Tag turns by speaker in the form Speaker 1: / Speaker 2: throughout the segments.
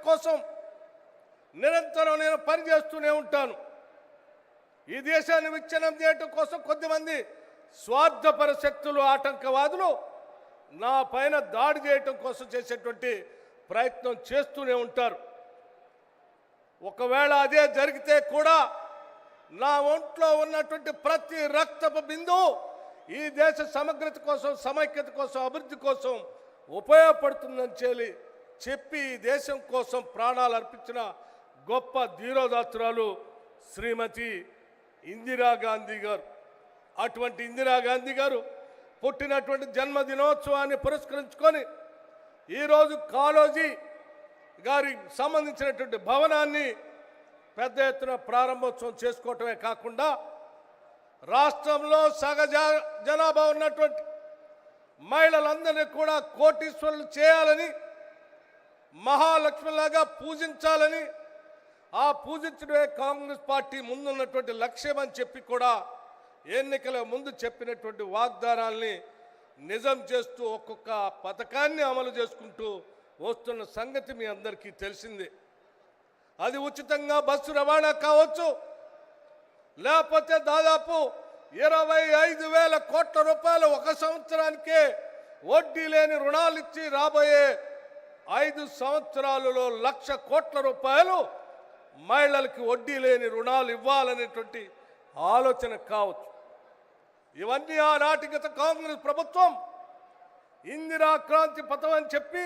Speaker 1: కోసం నిరంతరం నేను పనిచేస్తూనే ఉంటాను. ఈ దేశాన్ని విచ్ఛిన్నం చేయడం కోసం కొద్దిమంది స్వార్థపర శక్తులు, ఆటంకవాదులు నా పైన దాడి చేయటం కోసం చేసేటువంటి ప్రయత్నం చేస్తూనే ఉంటారు. ఒకవేళ అదే జరిగితే కూడా నా ఒంట్లో ఉన్నటువంటి ప్రతి రక్తపు బిందువు ఈ దేశ సమగ్రత కోసం, సమైక్యత కోసం, అభివృద్ధి కోసం ఉపయోగపడుతుందని చెప్పి ఈ దేశం కోసం ప్రాణాలు అర్పించిన గొప్ప ధీరోదాత్తురాలు శ్రీమతి ఇందిరాగాంధీ గారు. అటువంటి ఇందిరాగాంధీ గారు పుట్టినటువంటి జన్మదినోత్సవాన్ని పురస్కరించుకొని ఈరోజు కాళోజీ గారికి సంబంధించినటువంటి భవనాన్ని పెద్ద ఎత్తున ప్రారంభోత్సవం చేసుకోవటమే కాకుండా రాష్ట్రంలో సగ జనాభా ఉన్నటువంటి మహిళలందరినీ కూడా కోటీశ్వరులు చేయాలని, మహాలక్ష్మిలాగా పూజించాలని, ఆ పూజించడమే కాంగ్రెస్ పార్టీ ముందున్నటువంటి లక్ష్యం అని చెప్పి కూడా ఎన్నికల ముందు చెప్పినటువంటి వాగ్దానాల్ని నిజం చేస్తూ ఒక్కొక్క పథకాన్ని అమలు చేసుకుంటూ వస్తున్న సంగతి మీ అందరికీ తెలిసిందే. అది ఉచితంగా బస్సు రవాణా కావచ్చు, లేకపోతే దాదాపు 25,000 కోట్ల రూపాయలు ఒక సంవత్సరానికే వడ్డీ లేని రుణాలు ఇచ్చి రాబోయే 5 సంవత్సరాలలో 1,00,000 కోట్ల రూపాయలు మహిళలకి వడ్డీ లేని రుణాలు ఇవ్వాలనేటువంటి ఆలోచన కావచ్చు. ఇవన్నీ ఆనాటి గత కాంగ్రెస్ ప్రభుత్వం ఇందిరా క్రాంతి పథకం అని చెప్పి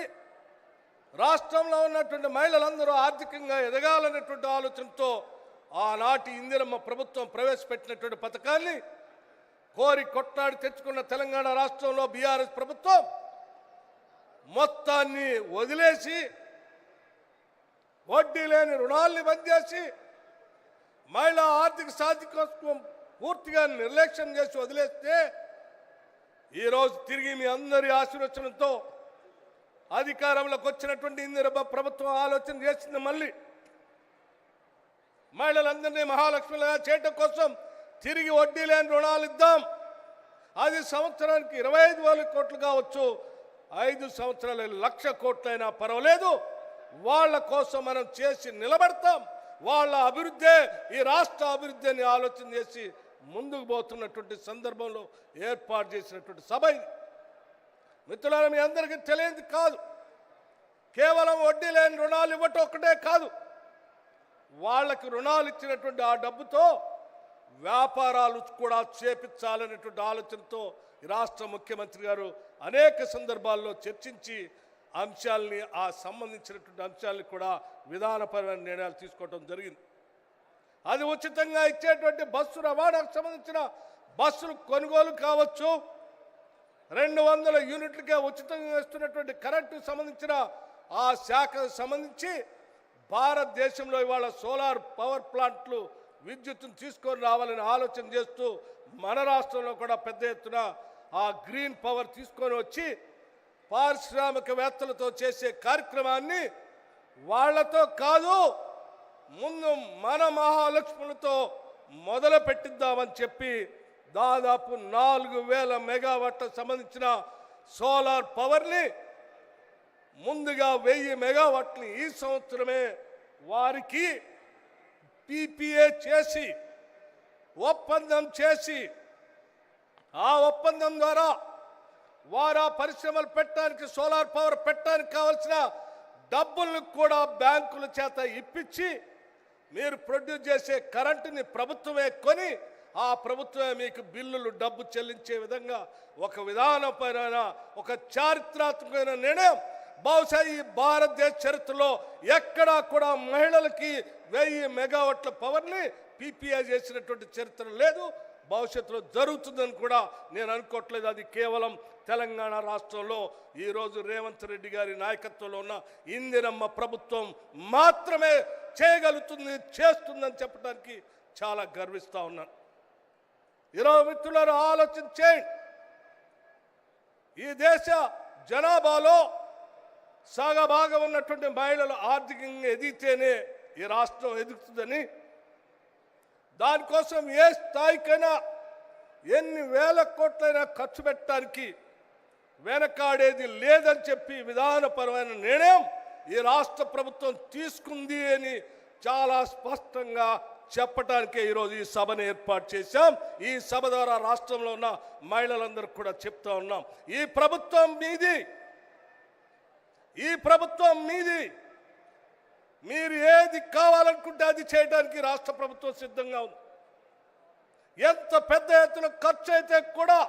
Speaker 1: రాష్ట్రంలో ఉన్నటువంటి మహిళలందరూ ఆర్థికంగా ఎదగాలనేటువంటి ఆలోచనతో ఆనాటి ఇందిరమ్మ ప్రభుత్వం ప్రవేశపెట్టినటువంటి పథకాన్ని కోరి కొట్లాడి తెచ్చుకున్న తెలంగాణ రాష్ట్రంలో బీఆర్ఎస్ ప్రభుత్వం మొత్తాన్ని వదిలేసి వడ్డీ లేని రుణాల్ని బంద్ చేసి మహిళా ఆర్థిక సాధికారం పూర్తిగా నిర్లక్ష్యం చేసి వదిలేస్తే ఈరోజు తిరిగి మీ అందరి ఆశీర్వచనంతో అధికారంలోకి వచ్చినటువంటి ఇందిరమ్మ ప్రభుత్వం ఆలోచన చేసింది. మళ్ళీ మహిళలందరినీ మహాలక్ష్మిగా చేయడం కోసం తిరిగి వడ్డీ లేని రుణాలు ఇద్దాం. అది సంవత్సరానికి 25,000 కోట్లు కావచ్చు, 5 సంవత్సరాలు 1,00,000 కోట్లైనా పర్వాలేదు, వాళ్ళ కోసం మనం చేసి నిలబడతాం. వాళ్ళ అభివృద్ధే ఈ రాష్ట్ర అభివృద్ధి అని ఆలోచన చేసి ముందుకు పోతున్నటువంటి సందర్భంలో ఏర్పాటు చేసినటువంటి సభ ఇది. మిత్రులారా, మీ అందరికీ తెలియదు కాదు, కేవలం వడ్డీ లేని రుణాలు ఇవ్వటం ఒక్కటే కాదు, వాళ్ళకి రుణాలు ఇచ్చినటువంటి ఆ డబ్బుతో వ్యాపారాలు కూడా చేపించాలనేటువంటి ఆలోచనతో ఈ రాష్ట్ర ముఖ్యమంత్రి గారు అనేక సందర్భాల్లో చర్చించి అంశాలని, ఆ సంబంధించినటువంటి అంశాలని కూడా విధానపరమైన నిర్ణయాలు తీసుకోవడం జరిగింది. అది ఉచితంగా ఇచ్చేటువంటి బస్సు రవాణాకు సంబంధించిన బస్సులు కొనుగోలు కావచ్చు, 200 యూనిట్లకే ఉచితంగా ఇస్తున్నటువంటి కరెంటుకు సంబంధించిన ఆ శాఖకు సంబంధించి భారతదేశంలో ఇవాళ సోలార్ పవర్ ప్లాంట్లు విద్యుత్తును తీసుకొని రావాలని ఆలోచన చేస్తూ మన రాష్ట్రంలో కూడా పెద్ద ఎత్తున ఆ గ్రీన్ పవర్ తీసుకొని వచ్చి పారిశ్రామికవేత్తలతో చేసే కార్యక్రమాన్ని వాళ్లతో కాదు, ముందు మన మహాలక్ష్ములతో మొదలు పెట్టిద్దామని చెప్పి దాదాపు 4,000 మెగావాట్ల సంబంధించిన సోలార్ పవర్ని ముందుగా 1000 మెగావాట్లని ఈ సంవత్సరమే వారికి పీపీఏ చేసి ఒప్పందం చేసి, ఆ ఒప్పందం ద్వారా వారు పరిశ్రమలు పెట్టడానికి, సోలార్ పవర్ పెట్టడానికి కావాల్సిన డబ్బులను కూడా బ్యాంకుల చేత ఇప్పించి మీరు ప్రొడ్యూస్ చేసే కరెంటుని ప్రభుత్వమే కొని ఆ ప్రభుత్వమే మీకు బిల్లులు డబ్బు చెల్లించే విధంగా ఒక విధానపరమైన, ఒక చారిత్రాత్మకమైన నిర్ణయం బహుశా ఈ భారతదేశ చరిత్రలో ఎక్కడా కూడా మహిళలకి 1000 మెగావాట్ల పవర్ని పీపీఐ చేసినటువంటి చరిత్ర లేదు, భవిష్యత్తులో జరుగుతుందని కూడా నేను అనుకోవట్లేదు. అది కేవలం తెలంగాణ రాష్ట్రంలో ఈరోజు రేవంత్ రెడ్డి గారి నాయకత్వంలో ఉన్న ఇందిరమ్మ ప్రభుత్వం మాత్రమే చేయగలుగుతుంది, చేస్తుందని చెప్పడానికి చాలా గర్విస్తూ ఉన్నాను. ఈరోజు మిత్రులారా, ఆలోచన చేయండి. ఈ దేశ జనాభాలో సగభాగం ఉన్నటువంటి మహిళలు ఆర్థికంగా ఎదిగితేనే ఈ రాష్ట్రం ఎదుగుతుందని, దానికోసం ఏ స్థాయికైనా ఎన్ని వేల కోట్లైనా ఖర్చు పెట్టడానికి వెనకాడేది లేదని చెప్పి విధానపరమైన నిర్ణయం ఈ రాష్ట్ర ప్రభుత్వం తీసుకుంది అని చాలా స్పష్టంగా చెప్పడానికే ఈరోజు ఈ సభను ఏర్పాటు చేశాం. ఈ సభ ద్వారా రాష్ట్రంలో ఉన్న మహిళలందరికీ కూడా చెప్తా ఉన్నాం, ఈ ప్రభుత్వం మీది, ఈ ప్రభుత్వం మీది. మీరు ఏది కావాలనుకుంటే అది చేయడానికి రాష్ట్ర ప్రభుత్వం సిద్ధంగా ఉంది. ఎంత పెద్ద ఎత్తున ఖర్చు అయితే కూడా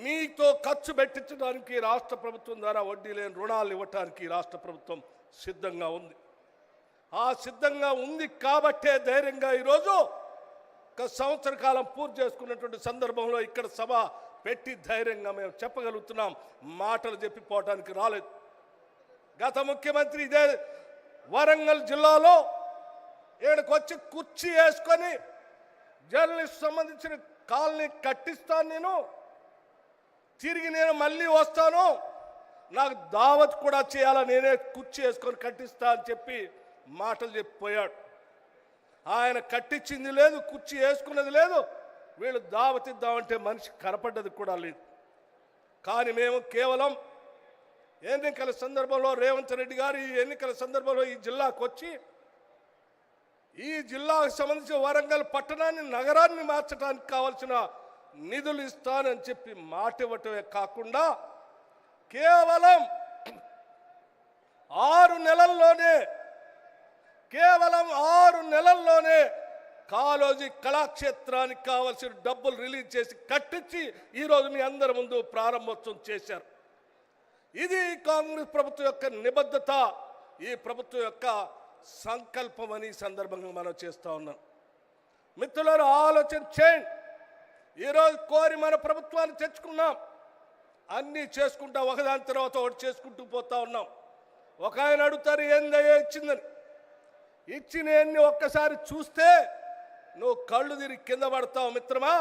Speaker 1: మీతో ఖర్చు పెట్టించడానికి రాష్ట్ర ప్రభుత్వం ద్వారా వడ్డీ లేని రుణాలు ఇవ్వటానికి రాష్ట్ర ప్రభుత్వం సిద్ధంగా ఉంది. ఆ సిద్ధంగా ఉంది కాబట్టే ధైర్యంగా ఈరోజు ఒక సంవత్సర కాలం పూర్తి చేసుకున్నటువంటి సందర్భంలో ఇక్కడ సభ పెట్టి ధైర్యంగా మేము చెప్పగలుగుతున్నాం. మాటలు చెప్పిపోవటానికి రాలేదు. గత ముఖ్యమంత్రి ఇదే వరంగల్ జిల్లాలో ఇక్కడికి వచ్చి కుర్చీ వేసుకొని జర్నలిస్ట్ సంబంధించిన కాలనీ కట్టిస్తాను, నేను తిరిగి నేను మళ్ళీ వస్తాను, నాకు దావత్ కూడా చేయాలని నేనే కుర్చీ వేసుకొని కట్టిస్తా అని చెప్పి మాటలు చెప్పిపోయాడు. ఆయన కట్టించింది లేదు, కుర్చీ వేసుకున్నది లేదు, వీళ్ళు దావత్ ఇద్దామంటే మనిషి కనపడ్డది కూడా లేదు. కానీ మేము కేవలం ఎన్నికల సందర్భంలో రేవంత్ రెడ్డి గారు ఈ ఎన్నికల సందర్భంలో ఈ జిల్లాకు వచ్చి ఈ జిల్లాకు సంబంధించిన వరంగల్ పట్టణాన్ని నగరాన్ని మార్చడానికి కావాల్సిన నిధులు ఇస్తానని చెప్పి మాట ఇవ్వటమే కాకుండా కేవలం 6 నెలల్లోనే కాళోజీ కళాక్షేత్రానికి కావాల్సిన డబ్బులు రిలీజ్ చేసి కట్టించి ఈరోజు మీ అందరి ముందు ప్రారంభోత్సవం చేశారు. ఇది కాంగ్రెస్ ప్రభుత్వం యొక్క నిబద్ధత, ఈ ప్రభుత్వం యొక్క సంకల్పం అని సందర్భంగా మనం చేస్తూ ఉన్నాం. మిత్రులారా, ఆలోచన చేయండి. ఈరోజు కోరి మన ప్రభుత్వాన్ని తెచ్చుకున్నాం, అన్నీ చేసుకుంటా ఒకదాని తర్వాత ఒకటి చేసుకుంటూ పోతా ఉన్నాం. ఒక ఆయన అడుగుతారు ఏందయ్యా ఇచ్చిందని. ఇచ్చిన ఎన్ని ఒక్కసారి చూస్తే నువ్వు కళ్ళు తిరిగి కింద పడతావు మిత్రమా.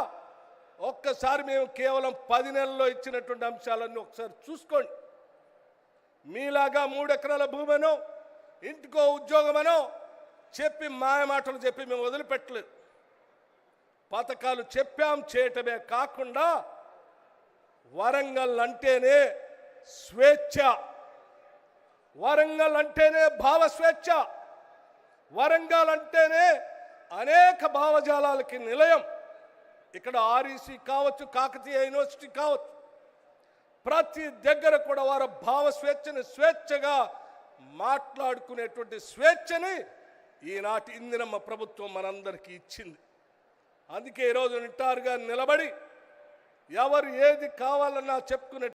Speaker 1: ఒక్కసారి మేము కేవలం 10 నెలల్లో ఇచ్చినటువంటి అంశాలన్నీ ఒకసారి చూసుకోండి. మీలాగా 3 ఎకరాల భూమనో ఇంటికో ఉద్యోగమనో చెప్పి మాయ మాటలు చెప్పి మేము వదిలిపెట్టలేదు. పథకాలు చెప్పాం, చేయటమే కాకుండా వరంగల్ అంటేనే స్వేచ్ఛ, వరంగల్ అంటేనే భావ స్వేచ్ఛ, వరంగల్ అంటేనే అనేక భావజాలాలకి నిలయం. ఇక్కడ ఆర్ఈసీ కావచ్చు, కాకతీయ యూనివర్సిటీ కావచ్చు, ప్రతి దగ్గర కూడా వారు భావ స్వేచ్ఛని స్వేచ్ఛగా మాట్లాడుకునేటువంటి స్వేచ్ఛని ఈనాటి ఇందిరమ్మ ప్రభుత్వం మనందరికీ ఇచ్చింది. అందుకే ఈరోజు నిటారుగా నిలబడి ఎవరు ఏది కావాలన్నా చెప్పుకునే